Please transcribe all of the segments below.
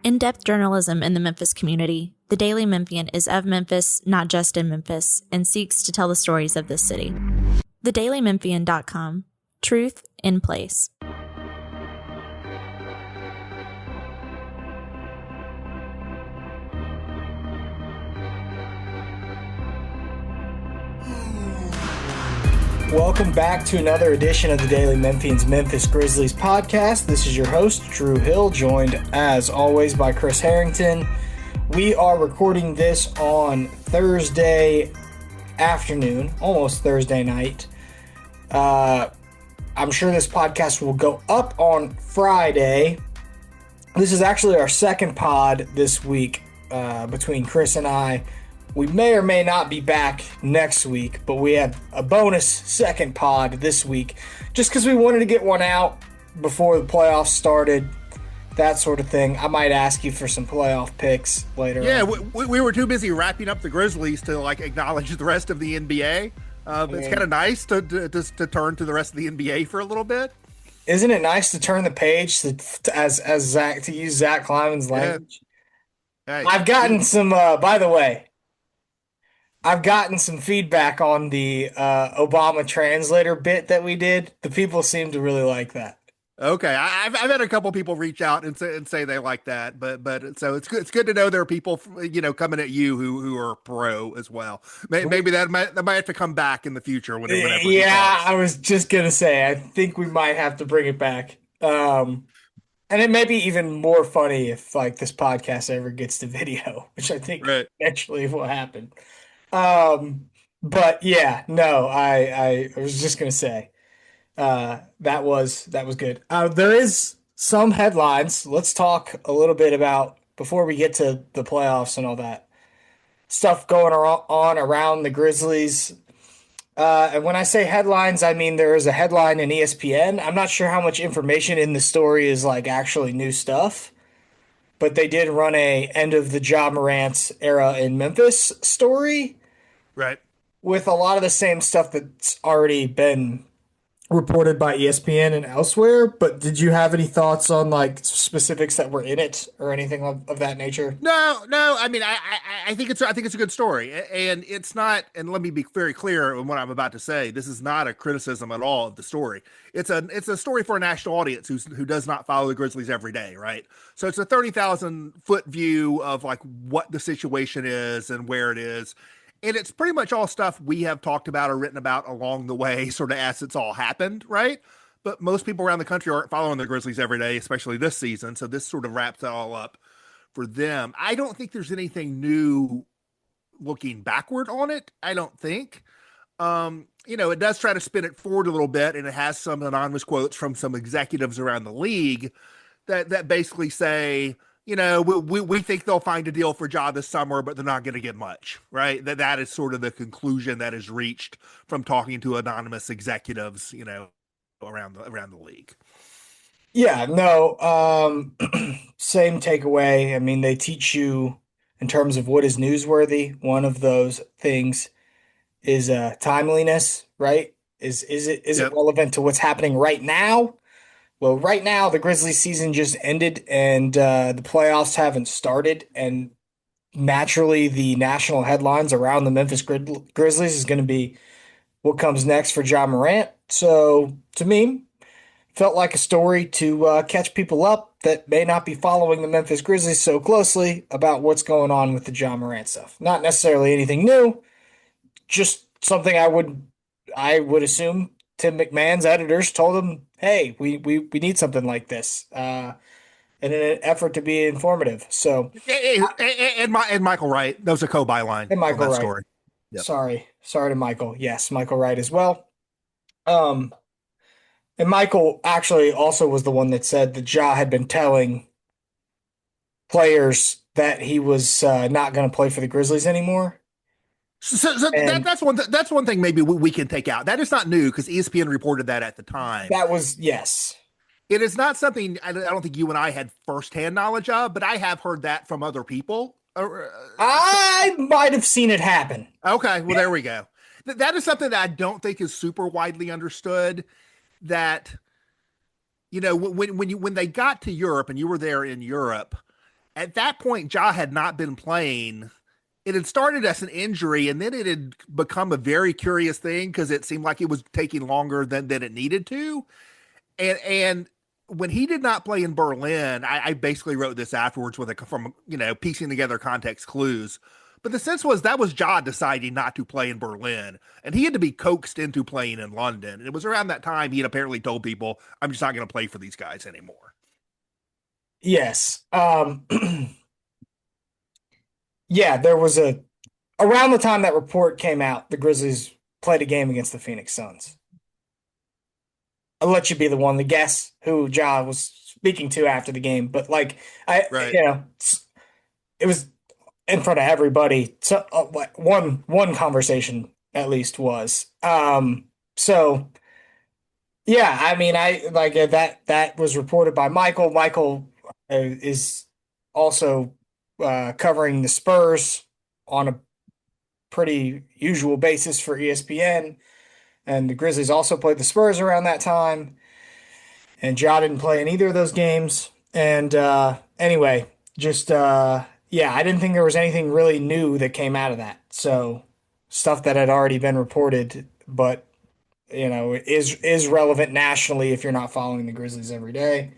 In-depth journalism in the Memphis community, the Daily Memphian is of Memphis, not just in Memphis, and seeks to tell the stories of this city. TheDailyMemphian.com. Truth in place. Welcome back to another edition of the Daily Memphian's Memphis Grizzlies podcast. This is your host, Drew Hill, joined as always by Chris Herrington. We are recording this on Thursday afternoon, almost Thursday night. I'm sure this podcast will go up on Friday. This is actually our second pod this week between Chris and I. We may or may not be back next week, but we have a bonus second pod this week just because we wanted to get one out before the playoffs started, that sort of thing. I might ask you for some playoff picks later. Yeah, we were too busy wrapping up the Grizzlies to acknowledge the rest of the NBA. It's kind of nice to turn to the rest of the NBA for a little bit. Isn't it nice to turn the page as Zach, to use Zach Kleiman's language? Yeah. Hey, I've gotten some. By the way, I've gotten some feedback on the Obama translator bit that we did. The people seem to really like that. Okay, I've had a couple people reach out and say they like that, but so it's good to know there are people coming at you who are pro as well. Maybe that might have to come back in the future whenever. Yeah, I was just gonna say I think we might have to bring it back. And it may be even more funny if this podcast ever gets to video, which I think eventually will happen. But yeah, no, I was just gonna say, that was good. There is some headlines. Let's talk a little bit about, before we get to the playoffs and all that stuff going on around the Grizzlies. And when I say headlines, I mean there is a headline in ESPN. I'm not sure how much information in the story is actually new stuff, but they did run a end of the Ja Morant era in Memphis story. Right. With a lot of the same stuff that's already been reported by ESPN and elsewhere. But did you have any thoughts on specifics that were in it or anything of that nature? No. I mean, I think it's a good story, and it's not. And let me be very clear on what I'm about to say. This is not a criticism at all of the story. It's a story for a national audience who does not follow the Grizzlies every day, right? So it's a 30,000 foot view of what the situation is and where it is. And it's pretty much all stuff we have talked about or written about along the way, sort of as it's all happened, right? But most people around the country aren't following the Grizzlies every day, especially this season. So this sort of wraps it all up for them. I don't think there's anything new looking backward on it. I don't think. It does try to spin it forward a little bit, and it has some anonymous quotes from some executives around the league that basically say, we think they'll find a deal for Ja this summer, but they're not going to get much, right? That is sort of the conclusion that is reached from talking to anonymous executives, around the league. Yeah, no, same takeaway. I mean, they teach you in terms of what is newsworthy. One of those things is timeliness, right? Is it relevant to what's happening right now? Well, right now, the Grizzlies season just ended and the playoffs haven't started. And naturally, the national headlines around the Memphis Grizzlies is going to be what comes next for Ja Morant. So, to me, felt like a story to catch people up that may not be following the Memphis Grizzlies so closely about what's going on with the Ja Morant stuff. Not necessarily anything new, just something I would assume Tim McMahon's editors told him, hey, we need something like this, in an effort to be informative. So, and Michael Wright, that was a co-byline. And Michael Wright. Story. Yep. Sorry to Michael. Yes, Michael Wright as well. And Michael actually also was the one that said that Ja had been telling players that he was not going to play for the Grizzlies anymore. So that's one thing maybe we can take out. That is not new because ESPN reported that at the time. That was, yes. It is not something I don't think you and I had firsthand knowledge of, but I have heard that from other people. I might have seen it happen. Okay, well, there we go. That is something that I don't think is super widely understood. That, when they got to Europe and you were there in Europe, At that point, Ja had not been playing. It had started as an injury, and then it had become a very curious thing because it seemed like it was taking longer than it needed to. And when he did not play in Berlin, I basically wrote this afterwards with from piecing together context clues. But the sense was that was Ja deciding not to play in Berlin, and he had to be coaxed into playing in London. And it was around that time he had apparently told people, "I'm just not going to play for these guys anymore." Yes. Yeah, there was around the time that report came out, the Grizzlies played a game against the Phoenix Suns. I'll let you be the one to guess who Ja was speaking to after the game, but like Right. it was in front of everybody. So one conversation at least was. So yeah, I mean, I like that was reported by Michael. Michael is also covering the Spurs on a pretty usual basis for ESPN, and the Grizzlies also played the Spurs around that time, and Ja didn't play in either of those games. And anyway, just yeah, I didn't think there was anything really new that came out of that. So stuff that had already been reported, but is relevant nationally if you're not following the Grizzlies every day.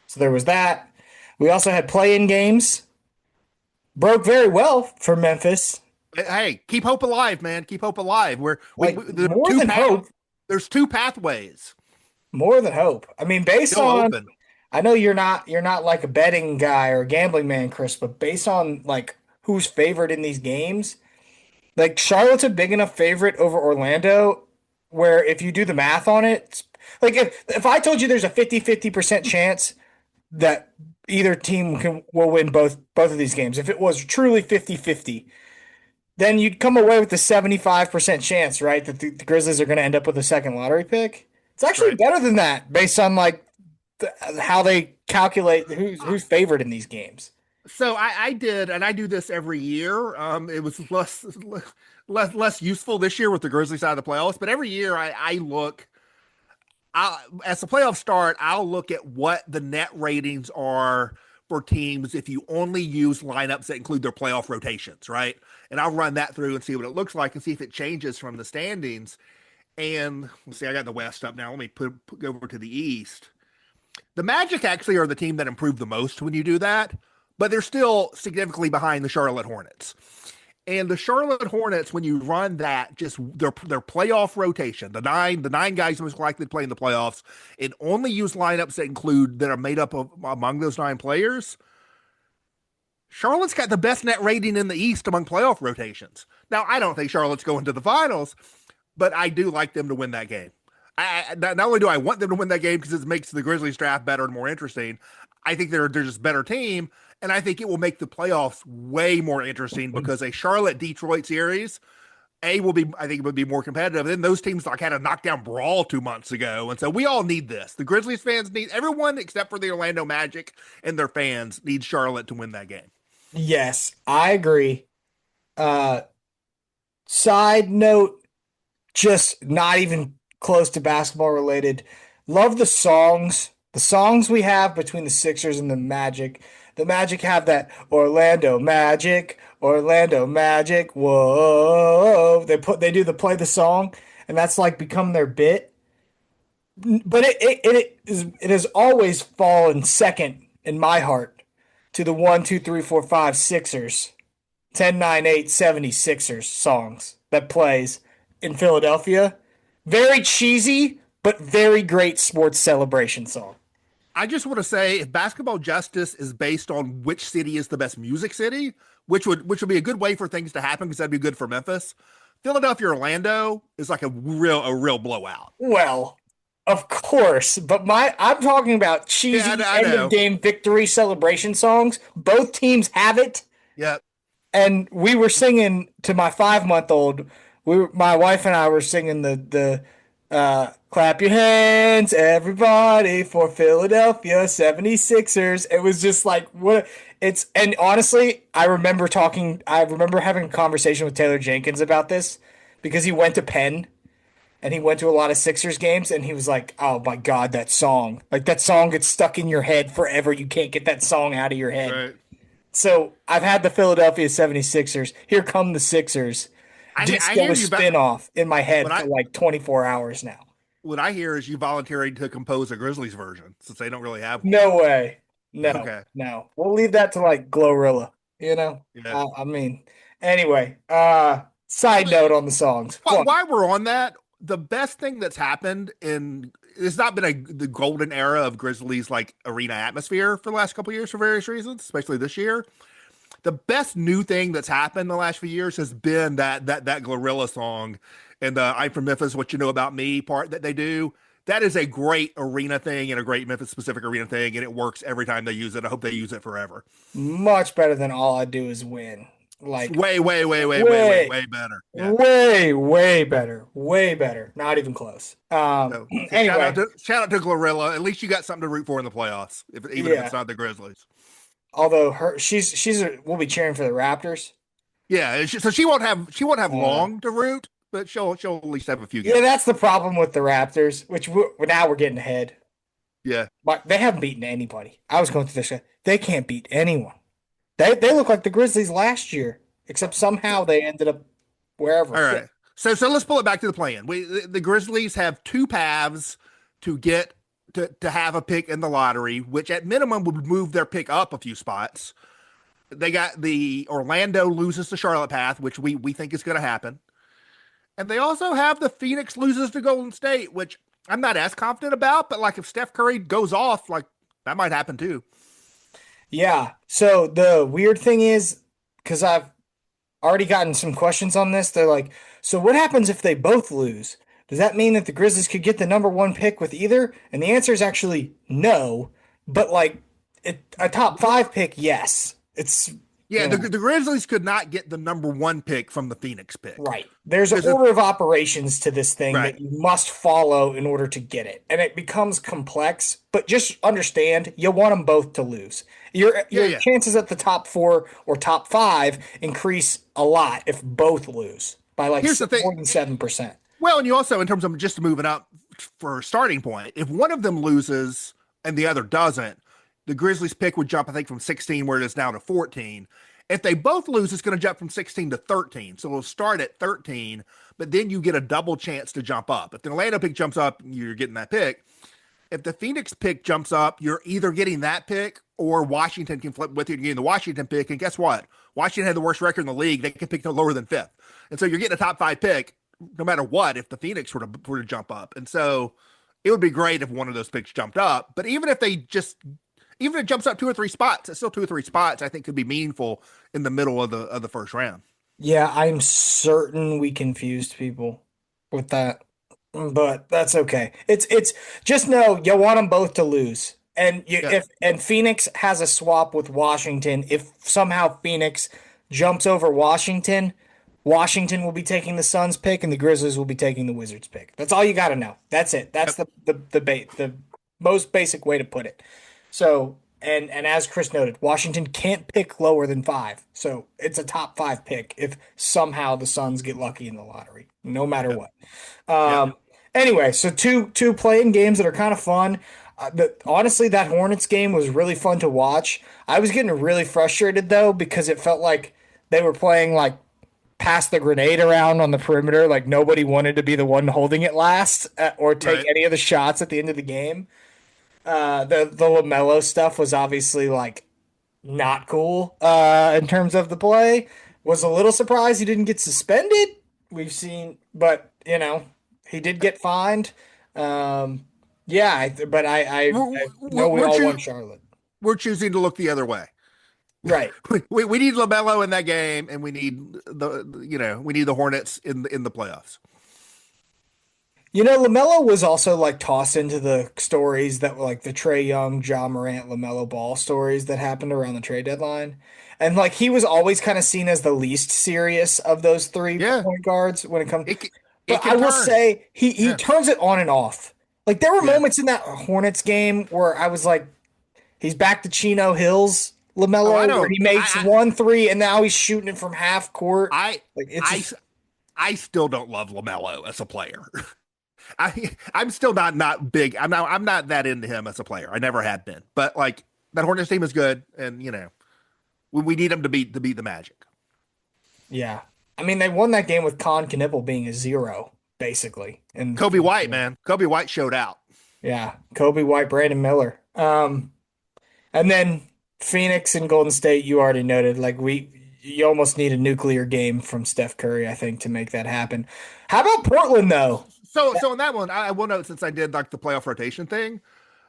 So there was that. We also had play-in games. Broke very well for Memphis. Hey, keep hope alive, man. Keep hope alive. Like more than hope. There's two pathways More than hope. I mean, based still on open. I know you're not like a betting guy or a gambling man, Chris, but based on like who's favored in these games, like Charlotte's a big enough favorite over Orlando where if you do the math on it, like if I told you there's a 50-50% chance that either team will win both of these games, if it was truly 50-50, then you'd come away with the 75% chance, right, that the Grizzlies are going to end up with a second lottery pick. It's actually Right. better than that based on like how they calculate who's favored in these games. So I did, and I do this every year. It was less useful this year with the Grizzlies out of the playoffs, but every year I look. As the playoffs start, I'll look at what the net ratings are for teams if you only use lineups that include their playoff rotations, right? And I'll run that through and see what it looks like and see if it changes from the standings. And let's see, I got the West up now. Let me go over to the East. The Magic actually are the team that improved the most when you do that, but they're still significantly behind the Charlotte Hornets. And the Charlotte Hornets, when you run that, just their playoff rotation, the nine guys most likely to play in the playoffs, and only use lineups that are made up of among those nine players. Charlotte's got the best net rating in the East among playoff rotations. Now, I don't think Charlotte's going to the finals, but I do like them to win that game. Not only do I want them to win that game because it makes the Grizzlies draft better and more interesting, I think they're just a better team, and I think it will make the playoffs way more interesting because a Charlotte Detroit series, will be I think it would be more competitive. And then those teams like had a knockdown brawl 2 months ago, and so we all need this. The Grizzlies fans need everyone except for the Orlando Magic and their fans need Charlotte to win that game. Yes, I agree. Uh, Side note, just not even close to basketball related. Love the songs. The songs we have between the Sixers and the Magic. The Magic have that Orlando Magic, Orlando Magic. Whoa. They do the play the song, and that's like become their bit. But it has always fallen second in my heart to the 1, 2, 3, 4, 5 Sixers. 10, 9, 8, 70 Sixers songs that plays in Philadelphia. Very cheesy, but very great sports celebration song. I just want to say if basketball justice is based on which city is the best music city, which would be a good way for things to happen because that'd be good for Memphis. Philadelphia Orlando is like a real blowout. Well, of course, but I'm talking about cheesy I end of know. game victory celebration songs. Both teams have it, Yeah. and we were singing to my 5 month old. My wife and I were singing the clap your hands, everybody, for Philadelphia 76ers. It was just like what and honestly, I remember having a conversation with Taylor Jenkins about this because he went to Penn and he went to a lot of Sixers games and he was like, "Oh my God, that song. Like that song gets stuck in your head forever. You can't get that song out of your head." Right. So I've had the Philadelphia 76ers. Here come the Sixers. I Disco hear you about spin off in my head what for like 24 hours now. I hear is you volunteering to compose a Grizzlies version since they don't really have one. No way. No, Okay. no. We'll leave that to like Glorilla, you know? Yeah. I mean, anyway, side note on the songs. Fun. While we're on that, the best thing that's happened in it's not been the golden era of Grizzlies like arena atmosphere for the last couple of years for various reasons, especially this year. The best new thing that's happened in the last few years has been that Glorilla song and the "I'm from Memphis, What You Know About Me" part that they do. That is a great arena thing and a great Memphis specific arena thing, and it works every time they use it. I hope they use it forever. Much better than All I Do Is Win. It's Like, way better. Yeah. way better. Way better. Not even close. So Anyway, shout out to Glorilla. At least you got something to root for in the playoffs, even if yeah. it's not the Grizzlies. Although we'll be cheering for the Raptors. Yeah, so she won't have Uh, long to root, but she'll at least have a few yeah, games. that's the problem with the Raptors, which now we're getting ahead. Yeah, But they haven't beaten anybody. I was going through this. They can't beat anyone. They look like the Grizzlies last year, except somehow they ended up wherever. all right. So let's pull it back to the plan. The Grizzlies have two paths to get to have a pick in the lottery, which at minimum would move their pick up a few spots. They got the Orlando loses to Charlotte path, which we think is going to happen. And they also have the Phoenix loses to Golden State, which I'm not as confident about, but like if Steph Curry goes off, like that might happen too. Yeah. So the weird thing is, because I've already gotten some questions on this, they're like, so what happens if they both lose? Does that mean that the Grizzlies could get the number one pick with either? And the answer is actually no. But like a top five pick, yes. It's Yeah, you know, the Grizzlies could not get the number one pick from the Phoenix pick. right. There's an Because order of operations to this thing right. that you must follow in order to get it. And it becomes complex, but just understand you want them both to lose. Your Yeah. chances at the top four or top five increase a lot if both lose by like Here's the thing. more than 7%. Well, and you also, in terms of just moving up for a starting point, if one of them loses and the other doesn't, the Grizzlies pick would jump, I think, from 16 where it is now to 14. If they both lose, it's going to jump from 16 to 13. So it'll start at 13, but then you get a double chance to jump up. If the Orlando pick jumps up, you're getting that pick. If the Phoenix pick jumps up, you're either getting that pick or Washington can flip with you and getting the Washington pick. And guess what? Washington had the worst record in the league. They can pick no lower than fifth. And so you're getting a top five pick no matter what if the Phoenix were to jump up. And so it would be great if one of those picks jumped up. But even if it jumps up two or three spots, it's still two or three spots I think could be meaningful in the middle of the first round. Yeah, I'm certain we confused people with that, but that's okay. It's just know you want them both to lose. And Yeah. if Phoenix has a swap with Washington, if somehow Phoenix jumps over Washington, Washington will be taking the Suns pick and the Grizzlies will be taking the Wizards pick. That's all you got to know. That's it. That's the most basic way to put it. So, and as Chris noted, Washington can't pick lower than five. So it's a top five pick if somehow the Suns get lucky in the lottery, no matter what. Yeah. Anyway, so two playing games that are kind of fun. Honestly, that Hornets game was really fun to watch. I was getting really frustrated though because it felt like they were playing like pass the grenade around on the perimeter. Like nobody wanted to be the one holding it last or take Right. any of the shots at the end of the game. The LaMelo stuff was obviously like not cool in terms of the play. Was a little surprised he didn't get suspended. We've seen, but he did get fined. Yeah, but I know we all want Charlotte. We're choosing to look the other way. Right. We need LaMelo in that game, and we need the Hornets in the playoffs. LaMelo was also like tossed into the stories that were like the Trae Young, Ja Morant, LaMelo Ball stories that happened around the trade deadline. And like he was always kind of seen as the least serious of those three Yeah. point guards when it comes. It But can I will turn. say he Yeah. turns it on and off. Like there were Yeah. moments in that Hornets game where I was like, he's back to Chino Hills, LaMelo, Oh, I know. where he makes I- 1 3 and now he's shooting it from half court. I Like it's I just- I still don't love LaMelo as a player. I'm still not big. I'm not that into him as a player. I never have been. But like that Hornets team is good, and We need them to beat the Magic. Yeah. I mean, they won that game with Con Knipple being a zero, basically. And Kobe White, man, Kobe White showed out. yeah, Kobe White, Brandon Miller. And then Phoenix and Golden State, you already noted, you almost need a nuclear game from Steph Curry, I think, to make that happen. How about Portland though? So in that one, I will note, since I did like the playoff rotation thing,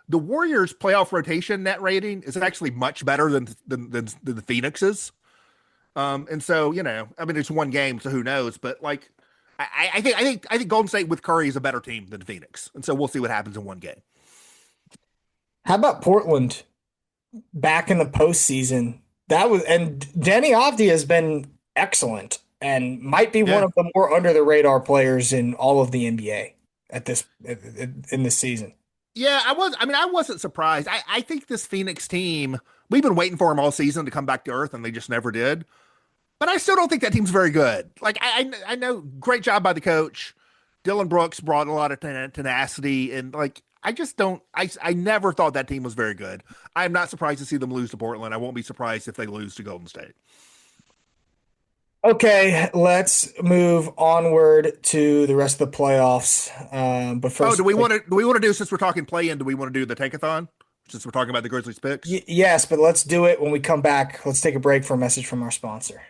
the Warriors' playoff rotation net rating is actually much better than the Phoenix's. And so, I mean, it's one game, so who knows? But like, I think Golden State with Curry is a better team than Phoenix, and so we'll see what happens in one game. How about Portland back in the postseason? And Denny Avdia has been excellent and might be one Yeah, of the more under the radar players in all of the NBA at this in this season. yeah, I was. I mean, I wasn't surprised. I think this Phoenix team, we've been waiting for them all season to come back to earth, and they just never did. But I still don't think that team's very good. Like I know, great job by the coach. Dylan Brooks brought a lot of tenacity, and like I just don't. I never thought that team was very good. I'm not surprised to see them lose to Portland. I won't be surprised if they lose to Golden State. Okay, let's move onward to the rest of the playoffs. But Oh, first, do we want to do, since we're talking play in? Do we want to do the tankathon? Since we're talking about the Grizzlies picks. yes, but let's do it when we come back. Let's take a break for a message from our sponsor.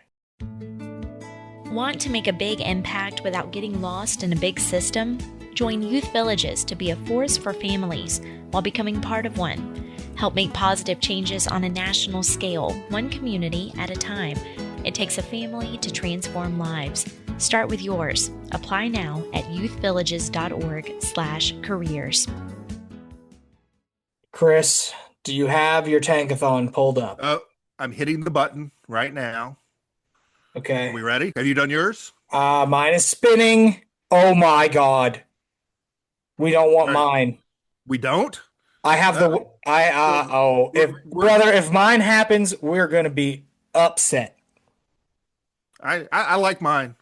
Want to make a big impact without getting lost in a big system? Join Youth Villages to be a force for families while becoming part of one. Help make positive changes on a national scale, one community at a time. It takes a family to transform lives. Start with yours. Apply now at youthvillages.org/careers. Chris, do you have your tankathon pulled up? Oh, I'm hitting the button right now. Are Okay. we ready? Have you done yours? Mine is spinning. Oh my God. We don't want All right. mine. We don't. I have Uh, if mine happens, we're gonna be upset. I like mine.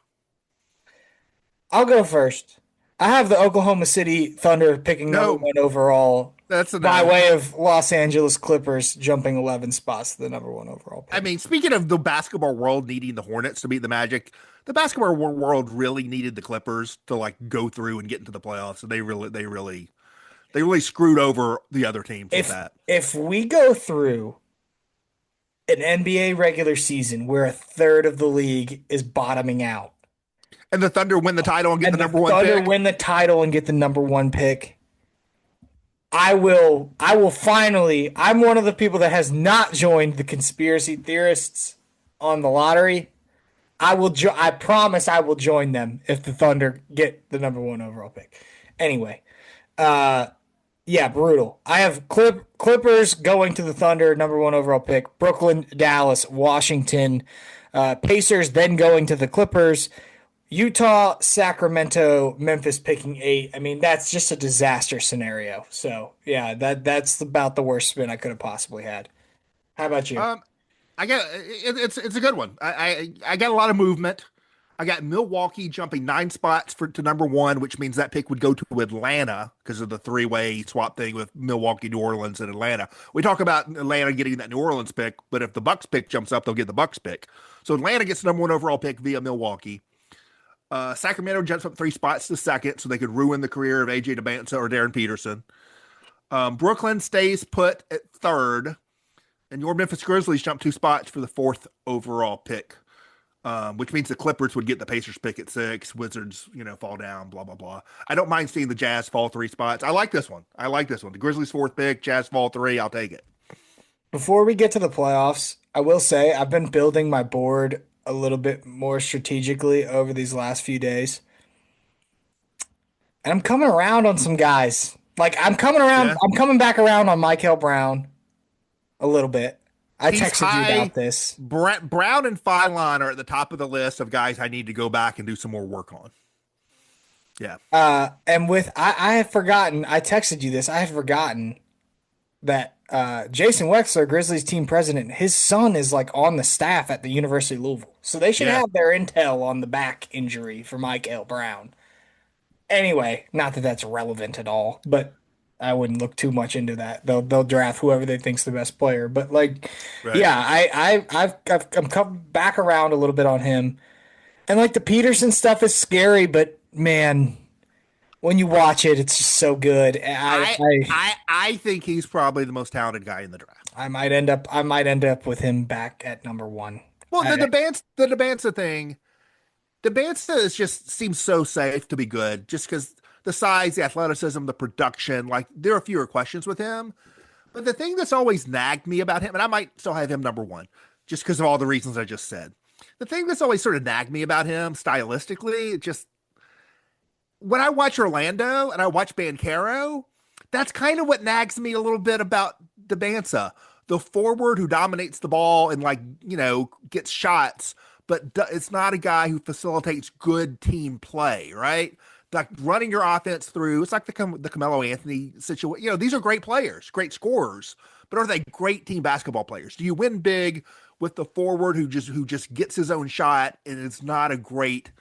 I'll go first. I have the Oklahoma City Thunder picking number No, one overall that's a by no. way of Los Angeles Clippers jumping 11 spots to the number one overall I pick. mean, speaking of the basketball world needing the Hornets to beat the Magic, the basketball world really needed the Clippers to like go through and get into the playoffs. And they really screwed over the other teams with If that. if we go through an NBA regular season where a third of the league is bottoming out, And the Thunder win the title and get and the the number one Thunder pick. win the title and get the number one pick, I will finally. I'm one of the people that has not joined the conspiracy theorists on the lottery. I promise I will join them if the Thunder get the number one overall pick. Anyway, uh, yeah, brutal. I have Clippers going to the Thunder, number one overall pick. Brooklyn, Dallas, Washington, Pacers then going to the Clippers. Utah, Sacramento, Memphis picking eight. I mean, that's just a disaster scenario. So yeah, that's about the worst spin I could have possibly had. How about you? Um, I got it's a good one. I got a lot of movement. I got Milwaukee jumping 9 spots to number one, which means that pick would go to Atlanta because of the three-way swap thing with Milwaukee, New Orleans, and Atlanta. We talk about Atlanta getting that New Orleans pick, but if the Bucks pick jumps up, they'll get the Bucks pick. So Atlanta gets the number one overall pick via Milwaukee. Sacramento jumps up 3 spots to second, so they could ruin the career of AJ DeBanza or Darren Peterson. Brooklyn stays put at third, and your Memphis Grizzlies jump 2 spots for the fourth overall pick, which means the Clippers would get the Pacers pick at 6. Wizards, fall down. Blah blah blah. I don't mind seeing the Jazz fall 3 spots. I like this one. The Grizzlies fourth pick, Jazz fall 3. I'll take it. Before we get to the playoffs, I will say I've been building my board a little bit more strategically over these last few days. And I'm coming around on some guys. Like Yeah, I'm coming back around on Michael Brown a little bit. I he's texted you high. about this. Brown and Filon are at the top of the list of guys I need to go back and do some more work on. Yeah, And with I have forgotten, I texted you this. I had forgotten that Jason Wexler, Grizzlies team president, his son is like on the staff at the University of Louisville. So they should yeah. have their intel on the back injury for Michael Brown. Anyway, not that that's relevant at all, but I wouldn't look too much into that. They'll draft whoever they think's the best player. But like, Right. yeah, I'm come back around a little bit on him. And like the Peterson stuff is scary, but man, when you watch it, it's just so good. I think he's probably the most talented guy in the draft. I might end up with him back at number one. Well, I, the Debanza thing, Debanza is just seems so safe to be good, just because the size, the athleticism, the production. Like there are fewer questions with him. But the thing that's always nagged me about him, and I might still have him number one, just because of all the reasons I just said. The thing that's always sort of nagged me about him stylistically, it just when I watch Orlando and I watch Bancaro, that's kind of what nags me a little bit about Debanza. The forward who dominates the ball and like, gets shots, but it's not a guy who facilitates good team play, right? Like running your offense through. It's like the Carmelo Anthony situation. These are great players, great scorers, but are they great team basketball players? Do you win big with the forward who just gets his own shot and is not a great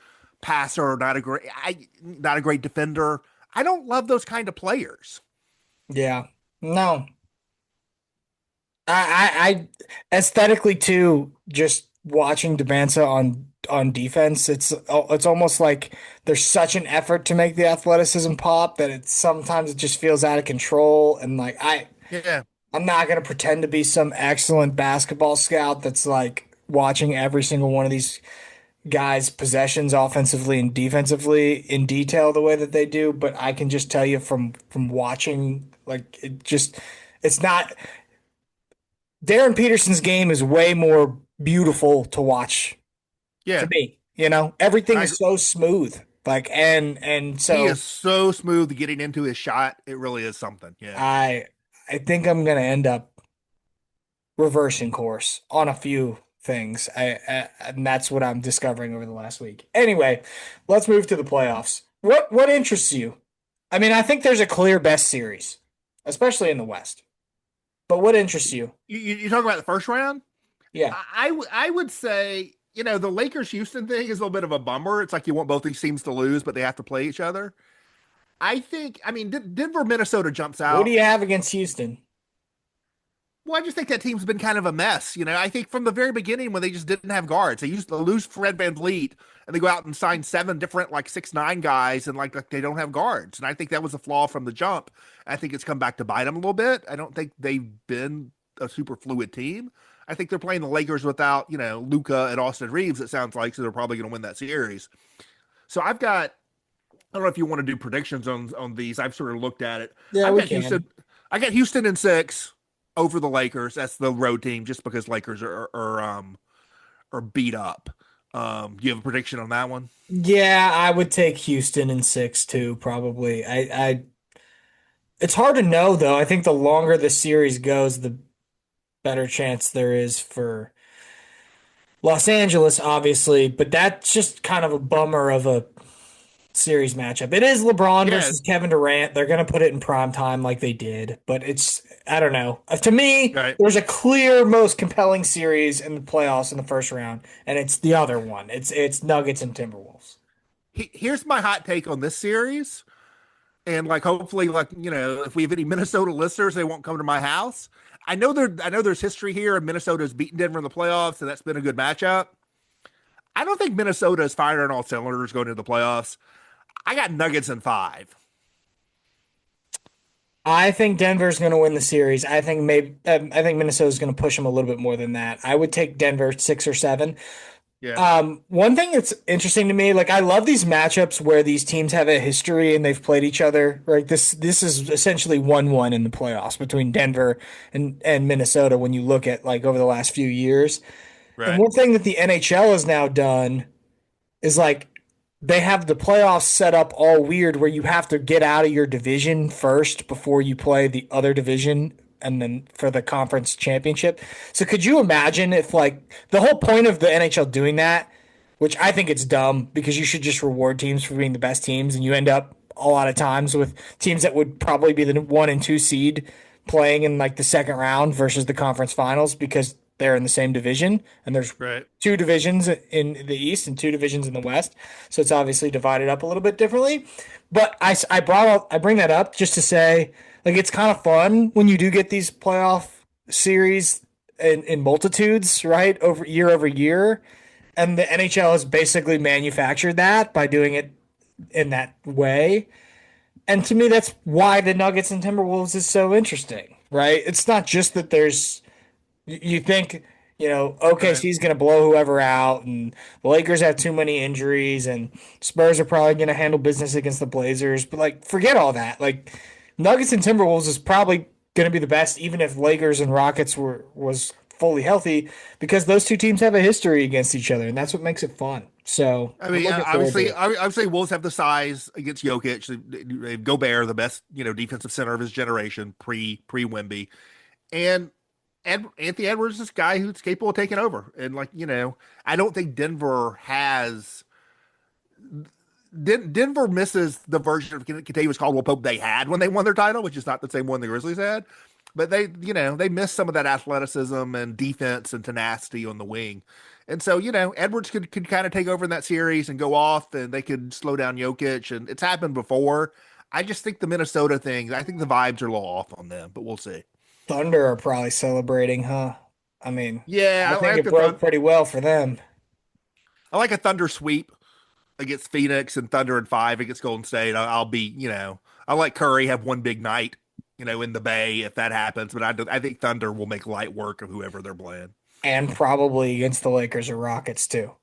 passer, not a great defender? I don't love those kind of players. yeah, no, I aesthetically too. Just watching Debanza on defense, it's almost like there's such an effort to make the athleticism pop that sometimes it just feels out of control. And like Yeah. I'm not gonna pretend to be some excellent basketball scout that's like watching every single one of these guys' possessions offensively and defensively in detail the way that they do, but I can just tell you from watching, like it's not. Darren Peterson's game is way more beautiful to watch to Yeah. me. Everything I, is so smooth. Like and he so is so smooth getting into his shot. It really is something. Yeah. I I think I'm gonna end up reversing course on a few things. And that's what I'm discovering over the last week. Anyway, let's move to the playoffs. What interests you? I mean, I think there's a clear best series, especially in the West. But what interests you? You talk about the first round? Yeah. I would say, the Lakers Houston thing is a little bit of a bummer. It's like you want both these teams to lose, but they have to play each other. I mean, Denver, Minnesota jumps What do out. you have against Houston? Well, I just think that team's been kind of a mess. I think from the very beginning when they just didn't have guards, they used to lose Fred VanVleet and they go out and sign seven different like 6'9" guys and like they don't have guards. And I think that was a flaw from the jump. I think it's come back to bite them a little bit. I don't think they've been a super fluid team. I think they're playing the Lakers without, Luka and Austin Reeves, it sounds like, so they're probably going to win that series. So I don't know if you want to do predictions on these. I've sort of looked at it. Yeah, I've we got can. Houston. I got Houston in 6 over the Lakers. That's the road team, just because Lakers are beat up. Do you have a prediction on that one? Yeah, I would take Houston in six too, probably. It's hard to know though. I think the longer the series goes, the better chance there is for Los Angeles, obviously, but that's just kind of a bummer of a series matchup. It is LeBron Yeah, versus Kevin Durant. They're going to put it in prime time like they did, but I don't know. To me, right. there's a clear most compelling series in the playoffs in the first round, and it's the other one. It's Nuggets and Timberwolves. Here's my hot take on this series, and like hopefully, like if we have any Minnesota listeners, they won't come to my house. I know there's history here, and Minnesota's beaten Denver in the playoffs, and that's been a good matchup. I don't think Minnesota is firing on all cylinders going into the playoffs. I got Nuggets in 5. I think Denver's going to win the series. I think Minnesota's going to push them a little bit more than that. I would take Denver 6 or 7. Yeah, One thing that's interesting to me, like I love these matchups where these teams have a history and they've played each other. Right, this is essentially 1-1 in the playoffs between Denver and Minnesota when you look at like over the last few years. And right. one thing that the NHL has now done is like they have the playoffs set up all weird where you have to get out of your division first before you play the other division and then for the conference championship. So could you imagine if like the whole point of the NHL doing that, which I think it's dumb because you should just reward teams for being the best teams and you end up a lot of times with teams that would probably be the 1 and 2 seed playing in like the second round versus the conference finals because they're in the same division and there's Right. two divisions in the East and two divisions in the West. So it's obviously divided up a little bit differently. But I bring that up just to say Like it's kind of fun when you do get these playoff series in multitudes, right? Over year. And the NHL has basically manufactured that by doing it in that way. And to me, that's why the Nuggets and Timberwolves is so interesting, right? It's not just that you think, Right. OKC's going to blow whoever out, and the Lakers have too many injuries, and Spurs are probably going to handle business against the Blazers. But like, forget all that. Like, Nuggets and Timberwolves is probably going to be the best, even if Lakers and Rockets was fully healthy, because those two teams have a history against each other, and that's what makes it fun. So I I'm mean, looking forward to it. obviously, Wolves have the size against Jokic. Gobert, the best, defensive center of his generation, pre Wemby, and Anthony Edwards is this guy who's capable of taking over. And like, I don't think Denver misses the version of Kentavious Caldwell Pope they had when they won their title, which is not the same one the Grizzlies had. But they missed some of that athleticism and defense and tenacity on the wing. And so, Edwards could kind of take over in that series and go off, and they could slow down Jokic. And it's happened before. I just think the Minnesota thing, I think the vibes are a little off on them, but we'll see. Thunder are probably celebrating, huh? I mean, Yeah, I think it broke pretty well for them. I like a Thunder sweep against Phoenix and Thunder in five against Golden State. I'll be, I like Curry have one big night, in the Bay if that happens. But I think Thunder will make light work of whoever they're playing. And probably against the Lakers or Rockets too.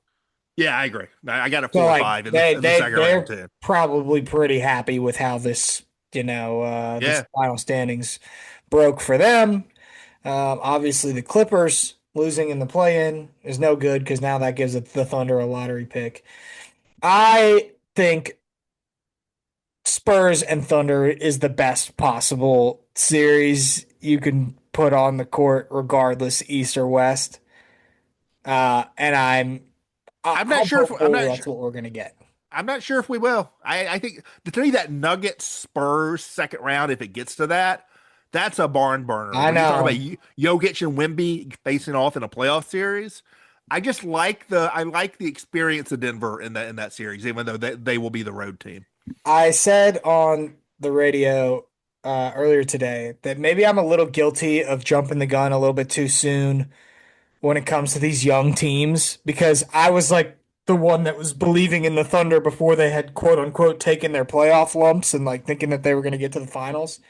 Yeah, I agree. I got a So four or like five in the second round they're too. probably pretty happy with how this Yeah, final standings broke for them. Obviously the Clippers losing in the play-in is no good because now that gives the Thunder a lottery pick. I think Spurs and Thunder is the best possible series you can put on the court, regardless East or West. And I'm not I'm sure if I'm hopeful not that's sure. what we're gonna get. I'm not sure if we will. I think to tell you that Nuggets Spurs second round, if it gets to that, that's a barn burner. I When you talk about know. Jokic and Wemby facing off in a playoff series, I like the experience of Denver in that series, even though they will be the road team. I said on the radio earlier today that maybe I'm a little guilty of jumping the gun a little bit too soon when it comes to these young teams because I was like the one that was believing in the Thunder before they had quote unquote taken their playoff lumps and like thinking that they were going to get to the finals.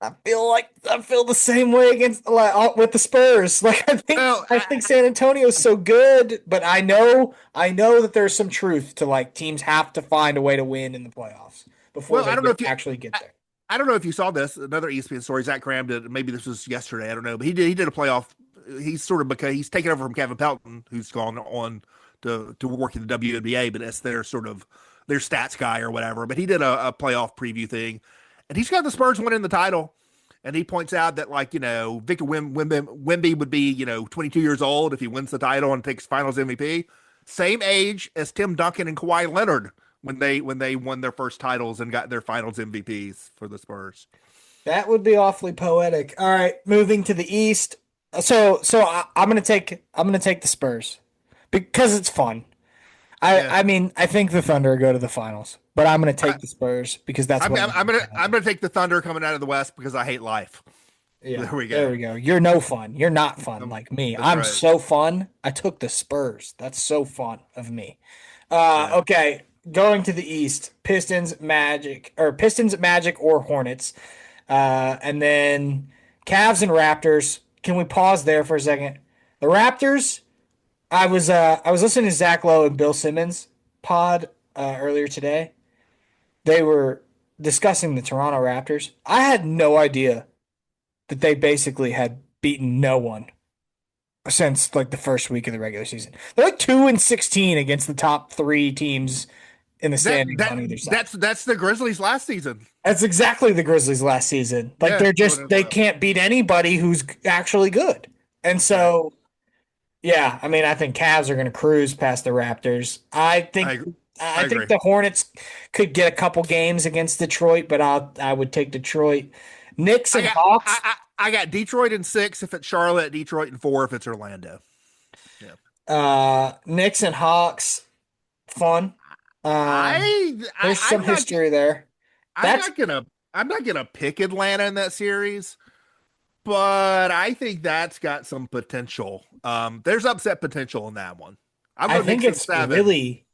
I feel the same way against with the Spurs. Like Well, I think San Antonio's so good, but I know that there's some truth to like teams have to find a way to win in the playoffs before I they don't know if actually get there. I don't know if you saw this. Another ESPN story. Zach Cram did. Maybe this was yesterday. I don't know, but he did a playoff. He's sort of because he's taken over from Kevin Pelton, who's gone on to work in the WNBA, but that's their sort of their stats guy or whatever. But he did a playoff preview thing, and he's got the Spurs winning the title. And he points out that Victor Wemby would be 22 years old if he wins the title and takes Finals MVP, same age as Tim Duncan and Kawhi Leonard when they won their first titles and got their Finals MVPs for the Spurs. That would be awfully poetic. All right, moving to the East. I'm gonna take the Spurs because it's fun. I Yeah, I mean I think the Thunder go to the finals, but I'm gonna I, take the Spurs because that's what makes it I'm happen. gonna take the Thunder coming out of the West because I hate life. Yeah, There we there go. we go. You're no fun. You're not fun like me. That's I'm right. so fun. I took the Spurs. That's so fun of me. Yeah. Okay, going to the East, Pistons, Magic, or Hornets, and then Cavs and Raptors. Can we pause there for a second? The Raptors. I was listening to Zach Lowe and Bill Simmons pod earlier today. They were discussing the Toronto Raptors. I had no idea that they basically had beaten no one since like the first week of the regular season. They're like 2-16 against the top three teams in the That standings that on either side. that's the Grizzlies last season. That's exactly the Grizzlies last season. Like Yeah, going as they well. can't beat anybody who's actually good. And Right. so yeah, I mean I think Cavs are going to cruise past the Raptors. I I think agree. I I think agree. the Hornets could get a couple games against Detroit, but I would take Detroit. Knicks I and got Hawks. I got Detroit in six if it's Charlotte, Detroit in four if it's Orlando. Yeah. Knicks and Hawks, fun. Um, I, I there's some I'm not history there. I'm That's not gonna. I'm not gonna pick Atlanta in that series, but I think that's got some potential. There's upset potential in that one. I'll I go think Knicks in it's 7. really,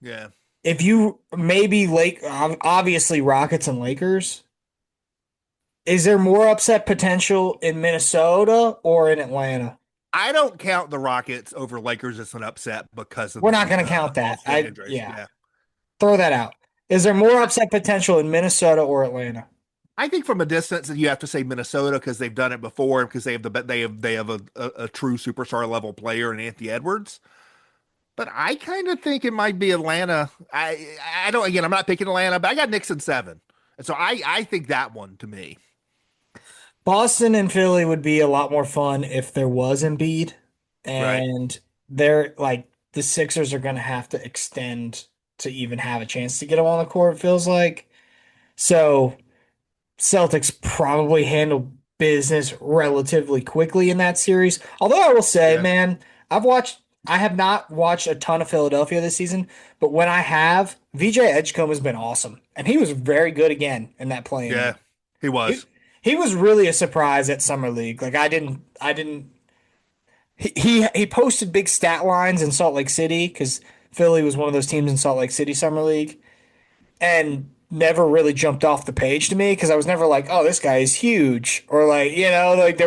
Yeah. if you maybe obviously Rockets and Lakers. Is there more upset potential in Minnesota or in Atlanta? I don't count the Rockets over Lakers as an upset because of We're not the going to count that. Boston injuries. Yeah, Yeah. throw that out. Is there more upset potential in Minnesota or Atlanta? I think from a distance, you have to say Minnesota because they've done it before because they have a true superstar level player in Anthony Edwards. But I kind of think it might be Atlanta. I don't again. I'm not picking Atlanta, but I got Knicks in 7, and so I think that one to me. Boston and Philly would be a lot more fun if there was Embiid, Right. and they're like the Sixers are going to have to extend to even have a chance to get them on the court. It feels like so. Celtics probably handle business relatively quickly in that series. Although I will say, Yeah. man, I have not watched a ton of Philadelphia this season, but when I have, VJ Edgecombe has been awesome, and he was very good again in that playing Yeah. game. He He, was. he was really a surprise at Summer League. Like I didn't. He posted big stat lines in Salt Lake City because Philly was one of those teams in Salt Lake City Summer League and never really jumped off the page to me because I was never like, oh, this guy is huge or like like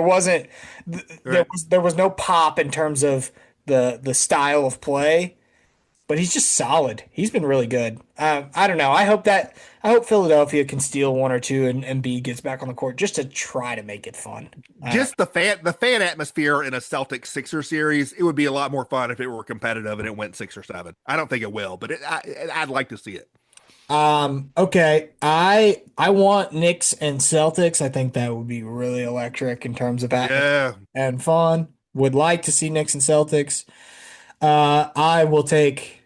Right. there was no pop in terms of the style of play, but he's just solid. He's been really good. I don't know. I hope Philadelphia can steal one or two and B gets back on the court just to try to make it fun. Just the fan atmosphere in a Celtics Sixer series, it would be a lot more fun if it were competitive and it went 6 or 7. I don't think it will, but I'd like to see it. Okay. I want Knicks and Celtics. I think that would be really electric in terms of atmosphere Yeah. and fun. Would like to see Knicks and Celtics. I will take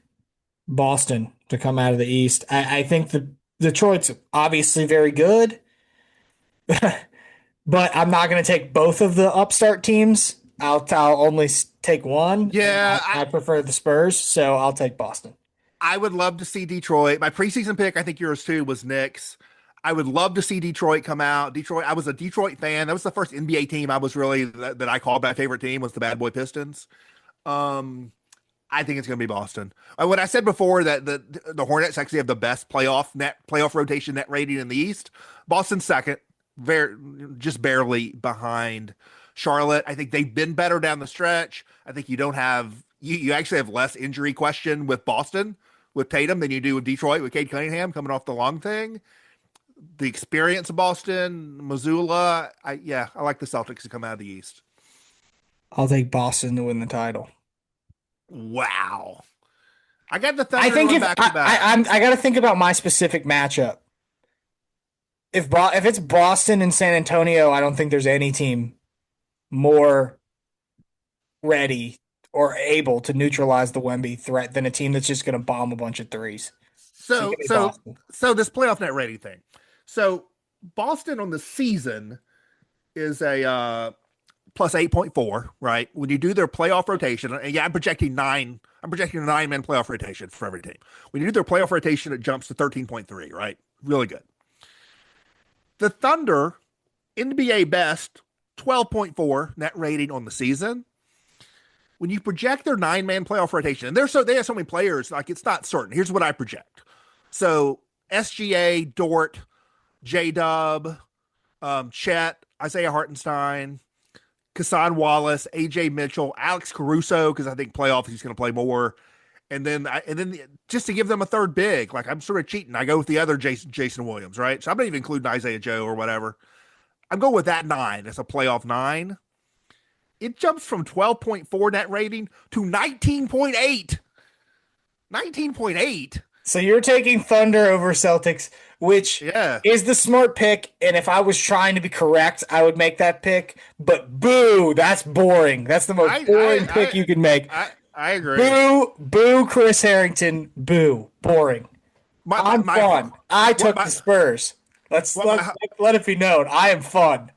Boston to come out of the East. I think the Detroit's obviously very good, but I'm not going to take both of the upstart teams. I'll only take one, and Yeah, I prefer the Spurs, so I'll take Boston. I would love to see Detroit. My preseason pick, I think yours too, was Knicks. I would love to see Detroit come out. Detroit, I was a Detroit fan. That was the first NBA team I was really that I called my favorite team was the Bad Boy Pistons. Um, I think it's going to be Boston. What I said before that the Hornets actually have the best playoff rotation net rating in the East. Boston second, very just barely behind Charlotte. I think they've been better down the stretch. I think you don't have you actually have less injury question with Boston with Tatum than you do with Detroit with Cade Cunningham coming off the long thing. The experience of Boston, Missoula, I like the Celtics to come out of the East. I'll take Boston to win the title. Wow. I got the I Thunder think going if back to back. I got to think about my specific matchup. If it's Boston and San Antonio, I don't think there's any team more ready or able to neutralize the Wemby threat than a team that's just going to bomb a bunch of threes. So So give me so Boston. so this playoff net rating thing. So Boston on the season is a plus 8.4, right? When you do their playoff rotation, and yeah, I'm projecting a 9-man playoff rotation for every team. When you do their playoff rotation, it jumps to 13.3, right? Really good. The Thunder, NBA best, 12.4 net rating on the season. When you project their 9-man playoff rotation, and they have so many players, like it's not certain. Here's what I project. So SGA, Dort, J Dub, Chet, Isaiah Hartenstein, Kassan Wallace, AJ Mitchell, Alex Caruso, because I think playoff he's going to play more. And then just to give them a third big, like I'm sort of cheating. I go with the other Jason Williams, right? So I'm not even including Isaiah Joe or whatever. I'm going with that 9 as a playoff 9. It jumps from 12.4 net rating to 19.8. 19.8. So you're taking Thunder over Celtics, which Yeah. is the smart pick. And if I was trying to be correct, I would make that pick. But boo, that's boring. That's the most boring pick you can make. I agree. Boo, boo, Chris Herrington. Boo, boring. I'm My fun. I what took my the Spurs. what my Let it be known. I am fun.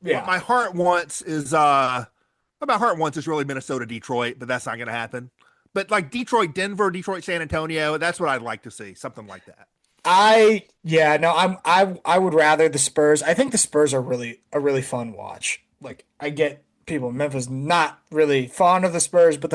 what Yeah. my heart wants is really Minnesota Detroit, but that's not going to happen. But like Detroit Denver, Detroit San Antonio, that's what I'd like to see, something like that. Yeah, no, I would rather the Spurs. I think the Spurs are really a really fun watch. Like I get people in Memphis not really fond of the Spurs, but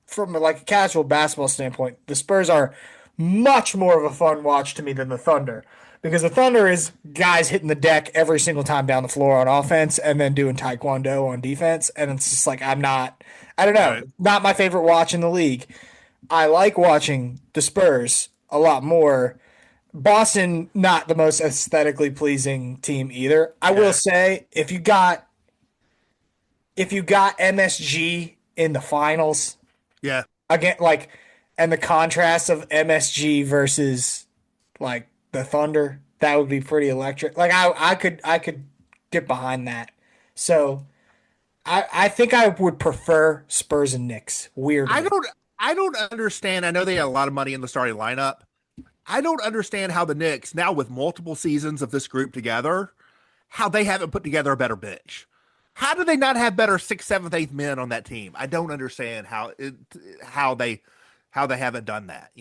from like a casual basketball standpoint, the Spurs are much more of a fun watch to me than the Thunder. Because the Thunder is guys hitting the deck every single time down the floor on offense and then doing taekwondo on defense. And it's just like I don't know, Right. not my favorite watch in the league. I like watching the Spurs a lot more. Boston, not the most aesthetically pleasing team either. I will Yeah. say, if you got MSG in the finals Yeah. again, like, and the contrast of MSG versus like the Thunder, that would be pretty electric. Like I could get behind that. So I think I would prefer Spurs and Knicks. I Weirdly, don't I don't understand. I know they had a lot of money in the starting lineup. I don't understand how the Knicks, now with multiple seasons of this group together, how they haven't put together a better bench. How do they not have better sixth, seventh, eighth men on that team? I don't understand how they haven't done that.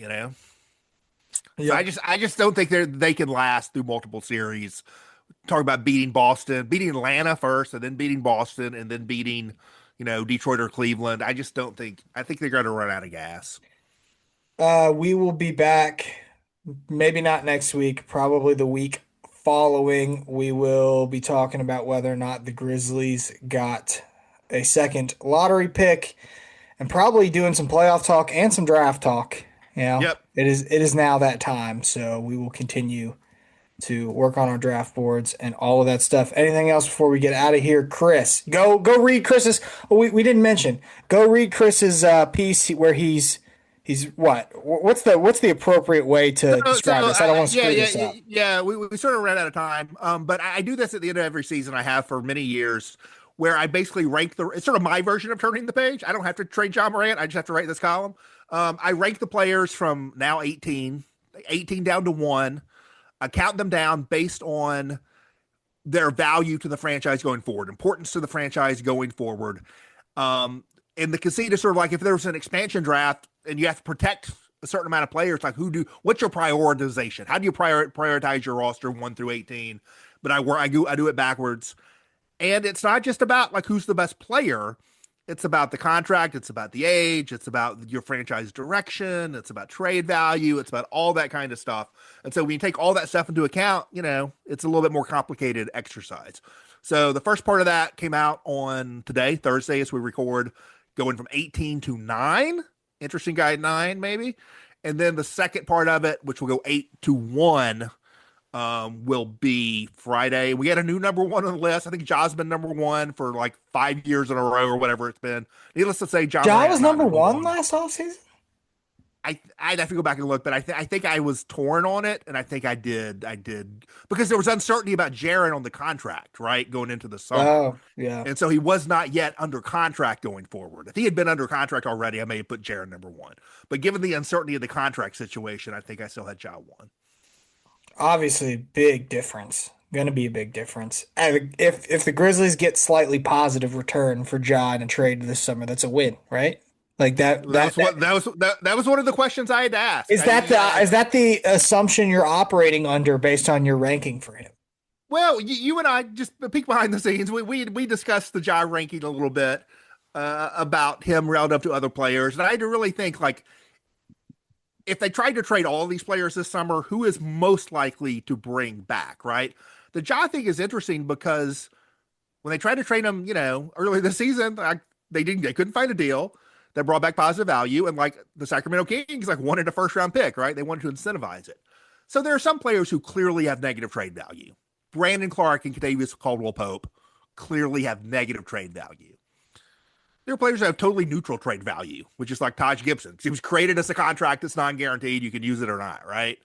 So yep. I just don't think they can last through multiple series. Talk about beating Boston, beating Atlanta first, and then beating Boston, and then beating Detroit or Cleveland. I just don't think. I think they're going to run out of gas. We will be back. Maybe not next week, probably the week following. We will be talking about whether or not the Grizzlies got a second lottery pick and probably doing some playoff talk and some draft talk. Yep. It is now that time, so we will continue to work on our draft boards and all of that stuff. Anything else before we get out of here, Chris? Go read Chris's. Oh, we didn't mention. Go read Chris's piece where he's what? What's the appropriate way to describe this? I don't want to Yeah, screw yeah, this yeah, up. yeah. We sort of ran out of time. But I do this at the end of every season. I have for many years, where I basically rank the. It's sort of my version of turning the page. I don't have to trade John Morant. I just have to write this column. I rank the players from now 18 down to one. I count them down based on their value to the franchise going forward, importance to the franchise going forward. Um, and the conceit is sort of like if there was an expansion draft and you have to protect a certain amount of players, like what's your prioritization? How do you prioritize your roster 1 through 18? But I do it backwards. And it's not just about like who's the best player. It's about the contract. It's about the age. It's about your franchise direction. It's about trade value. It's about all that kind of stuff. And so when you take all that stuff into account, it's a little bit more complicated exercise. So the first part of that came out on today, Thursday, as we record, going from 18 to 9. Interesting guy at 9, maybe. And then the second part of it, which will go 8 to 1, will be Friday. We had a new number one on the list. I think Ja's been number one for like 5 years in a row or whatever it's been. Needless to say, John Ja Morant's was not number number one one. last offseason. I'd have to go back and look, but I think I was torn on it, and I think I did because there was uncertainty about Jaren on the contract, right, going into the summer, Oh yeah. and so he was not yet under contract going forward. If he had been under contract already, I may have put Jaren number one, but given the uncertainty of the contract situation, I think I still had Ja one. Obviously, big difference. Going to be a big difference. If the Grizzlies get slightly positive return for Ja in a trade this summer, that's a win, right? Like That was one of the questions I had to ask. is that the assumption you're operating under based on your ranking for him? Well, you and I just peek behind the scenes. We discussed the Ja ranking a little bit about him relative to other players, and I had to really think like if they tried to trade all these players this summer, who is most likely to bring back? Right, the Ja thing is interesting because when they tried to trade him, early this season, they couldn't find a deal that brought back positive value, and like the Sacramento Kings, like wanted a first round pick, right? They wanted to incentivize it. So there are some players who clearly have negative trade value. Brandon Clark and Kentavious Caldwell Pope clearly have negative trade value. There are players that have totally neutral trade value, which is like Taj Gibson. He was created as a contract that's non-guaranteed. You can use it or not, right?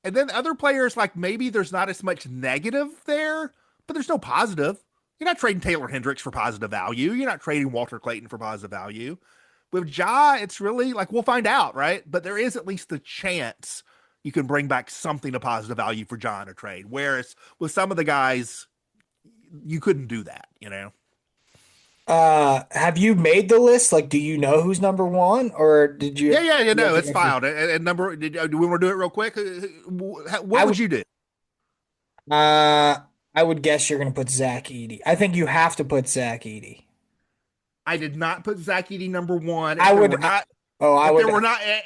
And then other players, like maybe there's not as much negative there, but there's no positive. You're not trading Taylor Hendricks for positive value. You're not trading Walter Clayton for positive value. With Ja, it's really like we'll find out, right? But there is at least the chance you can bring back something of positive value for Ja in a trade. Whereas with some of the guys, you couldn't do that. Have you made the list? Like, do you know who's number one, or did Yeah, you? yeah, yeah. You have No, to it's go through? filed. And number, do we want to do it real quick? I What would would. you do? Uh, I would guess you're gonna put Zach Edey. I think you have to put Zach Edey. I did not put Zach Edey number one. I would. Oh, I would.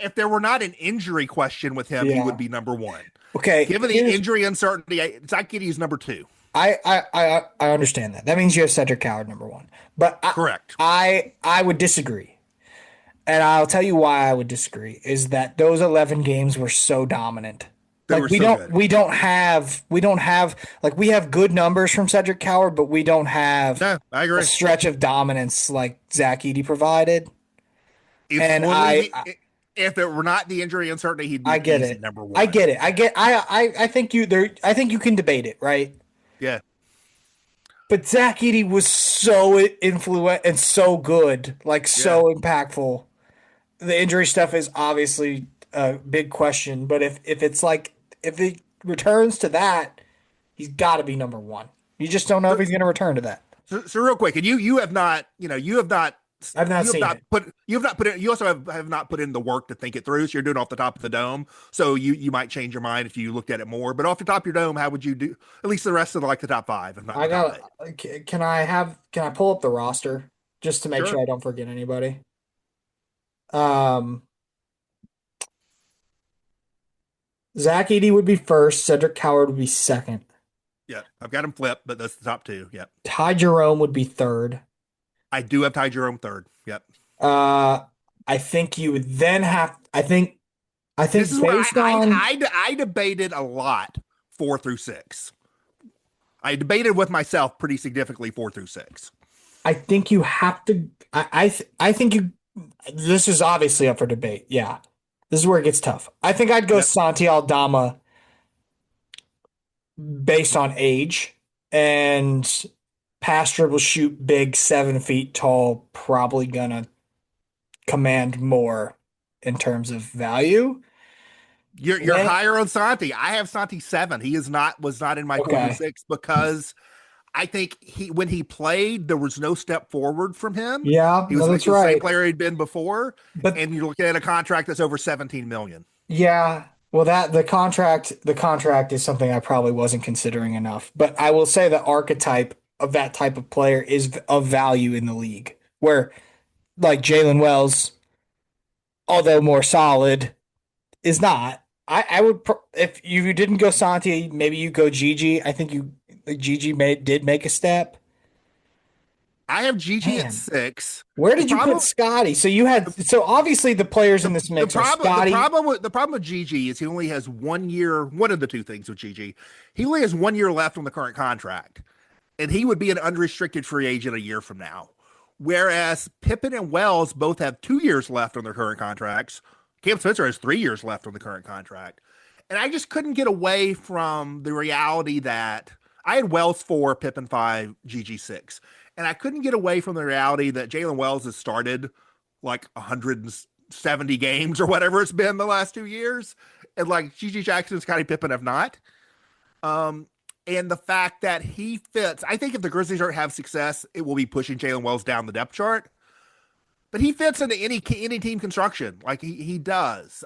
If there were not an injury question with him, he would Yeah. be number one. Okay. Given the injury uncertainty, Zach Edey is number two. I understand that. That means you have Cedric Coward number one. But Correct. I would disagree. And I'll tell you why I would disagree is that those 11 games were so dominant. They Like were so good. we don't have like we have good numbers from Cedric Coward, but we don't have No, I a agree. stretch of dominance like Zach Edey provided. If And only if it were not the injury uncertainty, he'd I be get easy it. number I one. get it. I think I think you can debate it, right? Yeah. But Zach Edey was so influential and so good, like Yeah. so impactful. The injury stuff is obviously a big question, but if it's like if it returns to that, he's got to be number one. You just don't know if So, he's going to return to that. so real quick, and you have not, I've not seen it. you have not put it. You also have not put in the work to think it through. So you're doing it off the top of the dome. So you might change your mind if you looked at it more. But off the top of your dome, how would you do? At least the rest of the top five, if not I the top got. Can I pull up the roster just to eight. make Sure. sure I don't forget anybody? Um, Zach Edey would be first. Cedric Coward would be second. Yeah, I've got him flipped, but that's the top two. Yep. Ty Jerome would be third. I do have Ty Jerome third. Yep. Uh, I think you would then have. I This think is where based on. I debated a lot 4 through 6. I debated with myself pretty significantly 4 through 6. I think you have to. I think you. This is obviously up for debate. Yeah, this is where it gets tough. I think I'd go Yep. Santi Aldama based on age and pass dribble shoot big 7 feet tall. Probably gonna command more in terms of value. You're Then higher on Santi. I have Santi 7. He is not was not in my 4 through 6 because I think when he played, there was no step forward from him. yeah, He no, was like that's the same right. player he'd been before, But and you're looking at a contract that's over 17 million. yeah, well that the contract is something I probably wasn't considering enough. But I will say the archetype of that type of player is of value in the league. Where like Jalen Wells, although more solid, is not. I would if you didn't go Santi, maybe you go Gigi. I think you Gigi did make a step. I have Gigi at Man, 6. where The did you put problem Scotty? So obviously the players in this the mix are problem the Scotty. problem with the problem with Gigi is he only has 1 year. One of the two things with Gigi, he only has 1 year left on the current contract, and he would be an unrestricted free agent a year from now. Whereas Pippen and Wells both have 2 years left on their current contracts. Cam Spencer has 3 years left on the current contract. And I just couldn't get away from the reality that I had Wells 4, Pippen 5, Gigi 6. And I couldn't get away from the reality that Jalen Wells has started like 170 games or whatever it's been the last 2 years. And like Gigi Jackson and Scottie Pippen have not. And the fact that he fits, I think if the Grizzlies don't have success, it will be pushing Jalen Wells down the depth chart. But he fits into any team construction, like he does.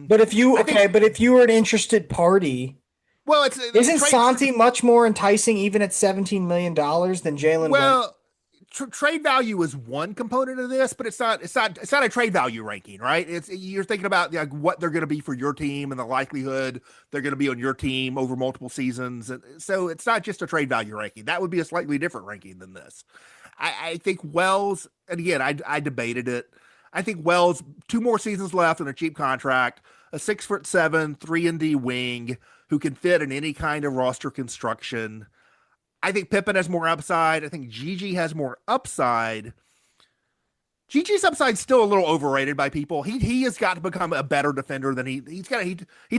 But if you I think. but if you were an interested party, Well, it's isn't trade. Santi much more enticing even at $17 million than Jalen Wells? Well, trade value is one component of this, but it's not a trade value ranking, right? It's you're thinking about like what they're going to be for your team and the likelihood they're going to be on your team over multiple seasons. And so it's not just a trade value ranking. That would be a slightly different ranking than this. I think Wells, and again, I debated it. I think Wells, 2 more seasons left on a cheap contract, a 6'7", 3-and-D wing who can fit in any kind of roster construction. I think Pippen has more upside. I think Gigi has more upside. Gigi's upside still a little overrated by people. He has got to become a better defender than he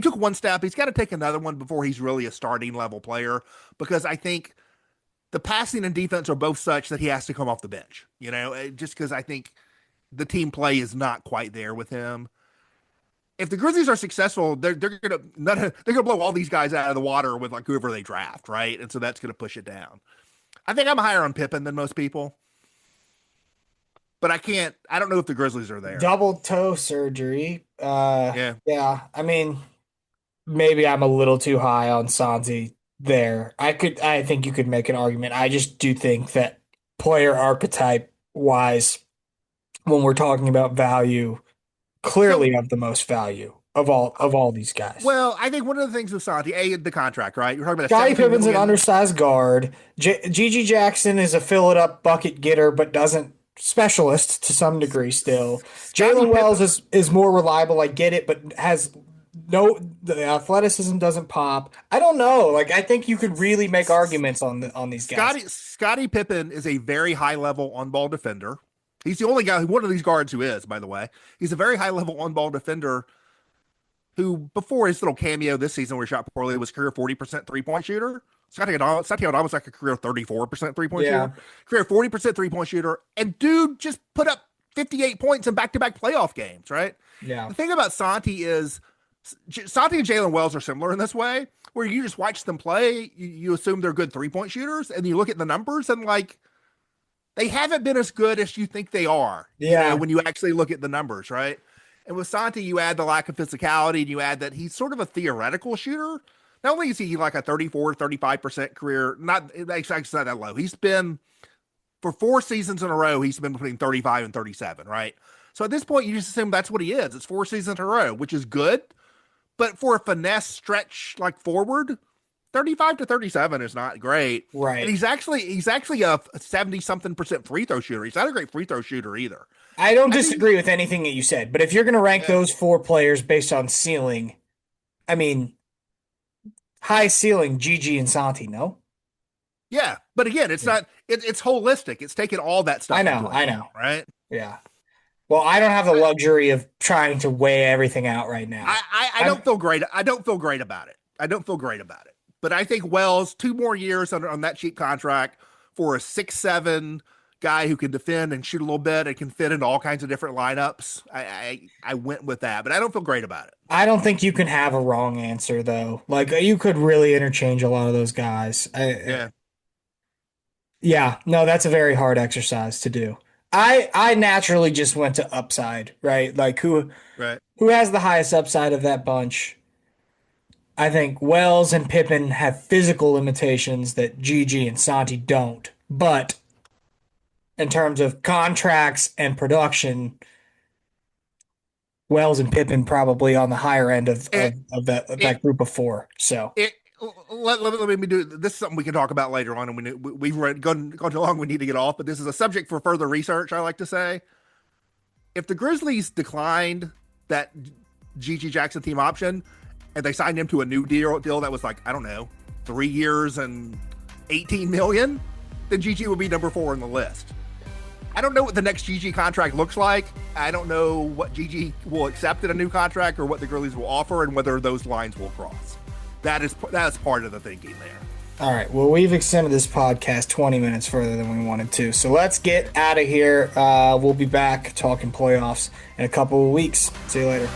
took one step. He's got to take another one before he's really a starting level player, because I think the passing and defense are both such that he has to come off the bench, just because I think the team play is not quite there with him. If the Grizzlies are successful, they're gonna blow all these guys out of the water with like whoever they draft, right? And so that's gonna push it down. I think I'm higher on Pippen than most people. but I don't know if the Grizzlies are there. Double toe surgery. Yeah. Yeah. I mean, maybe I'm a little too high on Santi there. I think you could make an argument. I just do think that player archetype wise, when we're talking about value, clearly So, have the most value of all these guys. well, I think one of the things with Santi, the contract, right? You're talking about a Scottie 17 Pippen's an million. undersized guard. Gigi Jackson is a fill it up bucket getter, but doesn't specialist to some degree still. Scottie Jalen Wells Pippen, is more reliable. I get it, but has the athleticism doesn't pop. I don't know. Like I think you could really make arguments on these guys. Scottie Pippen is a very high level on ball defender. He's the only guy, one of these guards who is, by the way. He's a very high level on ball defender who, before his little cameo this season where he shot poorly, was career 40% 3-point shooter. Scottie Adams was like a career 34% 3-point shooter. Career 40% 3-point shooter. And dude just put up 58 points in back-to-back playoff games, right? Yeah. The thing about Santi is Santi and Jalen Wells are similar in this way, where you just watch them play, you assume they're good 3-point shooters, and you look at the numbers and like, they haven't been as good as you think they are. Yeah. When you actually look at the numbers, right? And with Santi, you add the lack of physicality, and you add that he's sort of a theoretical shooter. Not only is he like a 34, 35% career, it's not that low. He's been, for 4 seasons in a row, he's been between 35 and 37, right? So at this point, you just assume that's what he is. It's 4 seasons in a row, which is good. But for a finesse stretch like forward, 35 to 37 is not great. Right. And he's actually a 70-something% free throw shooter. He's not a great free throw shooter either. I don't disagree with anything that you said, but if you're going to rank those 4 players based on ceiling, I mean, high ceiling, Gigi and Santi, no? Yeah, but again, it's not. It's holistic. It's taking all that stuff. I know, right? Yeah. Well, I don't have the luxury of trying to weigh everything out right now. I don't feel great. I don't feel great about it. But I think Wells 2 more years on that cheap contract for a 6'7" guy who can defend and shoot a little bit and can fit into all kinds of different lineups. I went with that, but I don't feel great about it. I don't think you can have a wrong answer though. Like you could really interchange a lot of those guys. Yeah, no, that's a very hard exercise to do. I naturally just went to upside, right? Like who has the highest upside of that bunch? I think Wells and Pippen have physical limitations that Gigi and Santi don't. But in terms of contracts and production, Wells and Pippen probably on the higher end of that group of 4. So let me do this. Is something we can talk about later on, and we've gone too long. We need to get off, but this is a subject for further research. I like to say, if the Grizzlies declined that Gigi Jackson team option, and they signed him to a new deal that was like, I don't know, 3 years and $18 million, then Gigi would be number 4 on the list. I don't know what the next Gigi contract looks like. I don't know what Gigi will accept in a new contract or what the Grizzlies will offer and whether those lines will cross. That's part of the thinking there. All right. Well, we've extended this podcast 20 minutes further than we wanted to. So let's get out of here. We'll be back talking playoffs in a couple of weeks. See you later.